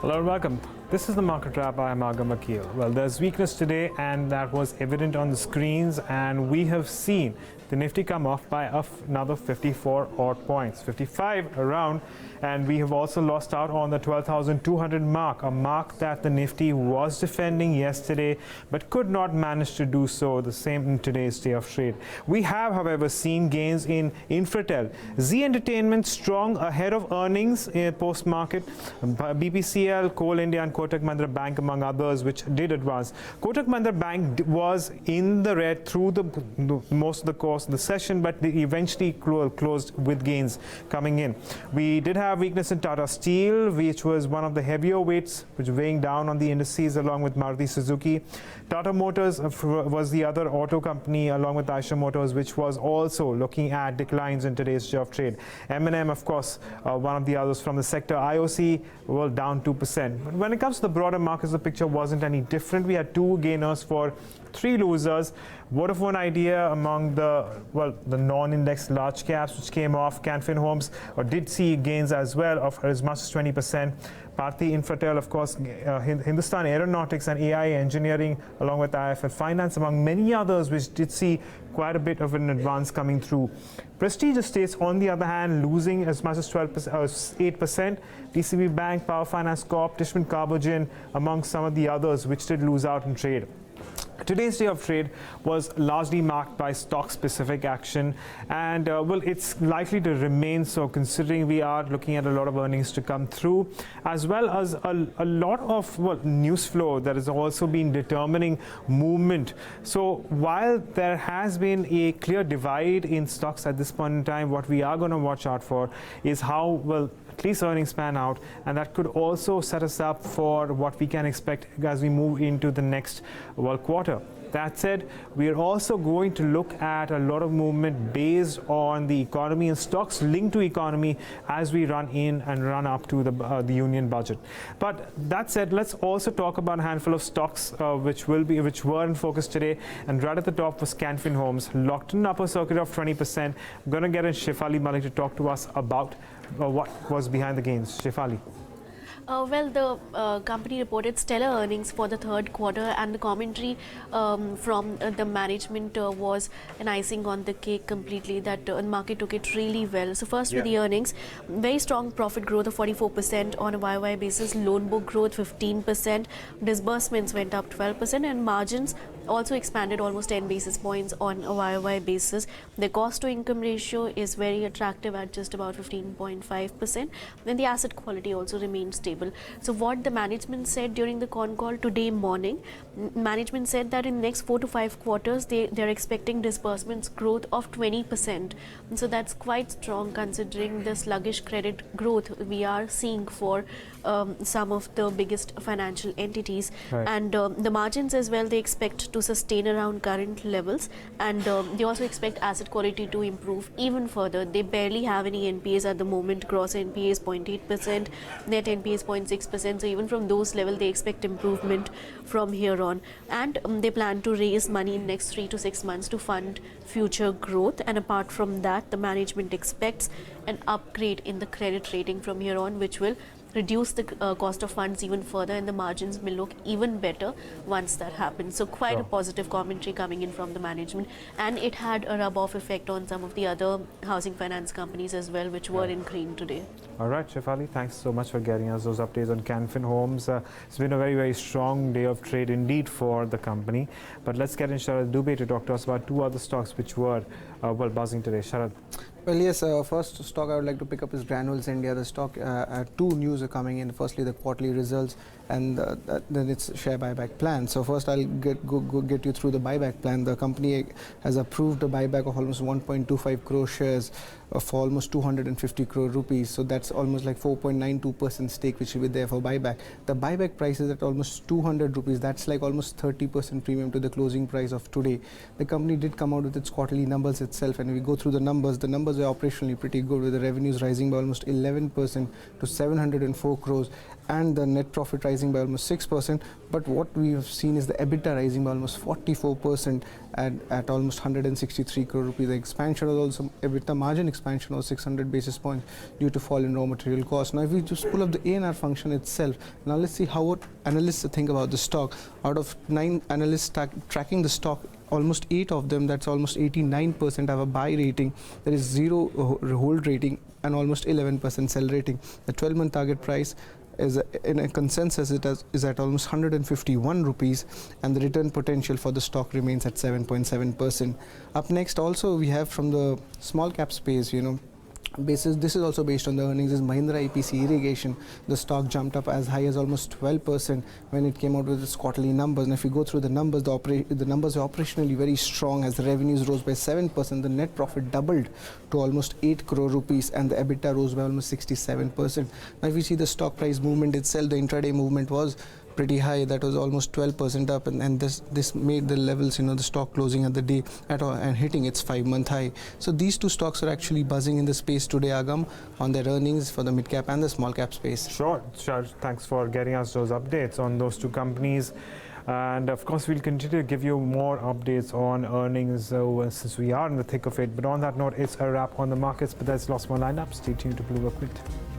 Hello and welcome. This is the Market Wrap. I am Agam Akil. Well, there's weakness today, and that was evident on the screens, and we have seen the Nifty come off by another 54 odd points, 55 around, and we have also lost out on the 12,200 mark, a mark that the Nifty was defending yesterday but could not manage to do so. The same in today's day of trade. We have, however, seen gains in Infratel. Z Entertainment strong ahead of earnings post-market. BPCL, Coal India and Kotak Mahindra Bank among others, which did advance. Kotak Mahindra Bank was in the red through the most of the course of the session, but they eventually closed with gains coming in. We did have weakness in Tata Steel, which was one of the heavier weights, which weighing down on the indices along with Maruti Suzuki. Tata Motors was the other auto company along with Eicher Motors, which was also looking at declines in today's day of trade. M&M, of course, one of the others from the sector. IOC, well, down 2%. But when it comes to the broader markets, the picture wasn't any different. We had two gainers for three losers. Vodafone Idea among the non-indexed large caps, which came off. Canfin Homes did see gains as well of as much as 20%. Bharti Infratel, of course, Hindustan Aeronautics and AI Engineering, along with IIFL Finance, among many others, which did see quite a bit of an advance coming through. Prestige Estates, on the other hand, losing as much as 8%. DCB Bank, Power Finance Corp, Tishman Carbogen, among some of the others, which did lose out in trade. Today's day of trade was largely marked by stock-specific action, and it's likely to remain so, considering we are looking at a lot of earnings to come through, as well as a lot of news flow that has also been determining movement. So while there has been a clear divide in stocks at this point in time, what we are going to watch out for is how at least earnings pan out, and that could also set us up for what we can expect as we move into the next quarter. That said, we are also going to look at a lot of movement based on the economy and stocks linked to economy as we run in and run up to the union budget. But that said, let's also talk about a handful of stocks which were in focus today. And right at the top was Canfin Homes, locked in an upper circuit of 20%. I'm going to get in Shefali Malik to talk to us about what was behind the gains. Shefali. The company reported stellar earnings for the third quarter, and the commentary from the management was an icing on the cake completely, that the market took it really well. So first with the earnings, very strong profit growth of 44% on a YOY basis, loan book growth 15%, disbursements went up 12%, and margins also expanded almost 10 basis points on a YOY basis. The cost to income ratio is very attractive at just about 15.5%. Then the asset quality also remained stable. So what the management said during the con call today morning, management said that in next 4 to 5 quarters, they're expecting disbursements growth of 20%. And so that's quite strong considering the sluggish credit growth we are seeing for some of the biggest financial entities. Right. And the margins as well, they expect to sustain around current levels, and they also expect asset quality to improve even further. They barely have any NPAs at the moment. Gross NPA is 0.8%, net NPA is 0.6%. So even from those levels, they expect improvement from here on. And they plan to raise money in next 3 to 6 months to fund future growth. And apart from that, the management expects an upgrade in the credit rating from here on, which will reduce the cost of funds even further, and the margins will look even better once that happens. So quite a positive commentary coming in from the management, and it had a rub-off effect on some of the other housing finance companies as well, which were in green today. All right, Shefali, thanks so much for getting us those updates on Canfin Homes. It's been a very, very strong day of trade indeed for the company. But let's get in Sharad Dubey to talk to us about two other stocks which were buzzing today. Sharad. Well, yes, first stock I would like to pick up is Granules India. The stock, two news are coming in. Firstly, the quarterly results, and then its share buyback plan. So first I'll get you through the buyback plan. The company has approved a buyback of almost 1.25 crore shares for almost 250 crore rupees. So that's almost like 4.92% stake which will be there for buyback. The buyback price is at almost 200 rupees. That's like almost 30% premium to the closing price of today. The company did come out with its quarterly numbers itself, and we go through the numbers are operationally pretty good, with the revenues rising by almost 11% to 704 crores and the net profit rising by almost 6%. But what we have seen is the EBITDA rising by almost 44% at almost 163 crore rupees. The expansion was also EBITDA margin expansion was 600 basis points due to fall in raw material costs. Now, if we just pull up the ANR function itself, now let's see how what analysts think about the stock. Out of 9 analysts tracking the stock, almost 8 of them, that's almost 89%, have a buy rating. There is 0 hold rating and almost 11% sell rating. The 12-month target price is in a consensus is at almost 151 rupees, and the return potential for the stock remains at 7.7%. Up next, also we have from the small cap space, this is also based on the earnings, is Mahindra EPC Irrigation. The stock jumped up as high as almost 12% when it came out with its quarterly numbers. And if you go through the numbers, the numbers are operationally very strong, as the revenues rose by 7%, the net profit doubled to almost 8 crore rupees, and the EBITDA rose by almost 67%. Now, if you see the stock price movement itself, the intraday movement was pretty high. That was almost 12% up, and this made the levels, the stock closing at the day and hitting its 5-month high. So these two stocks are actually buzzing in the space today, Agam, on their earnings for the mid cap and the small cap space. Sure. Thanks for getting us those updates on those two companies. And of course, we'll continue to give you more updates on earnings since we are in the thick of it. But on that note, it's a wrap on the markets, but there's lots more lined up. Stay tuned to BloombergQuint.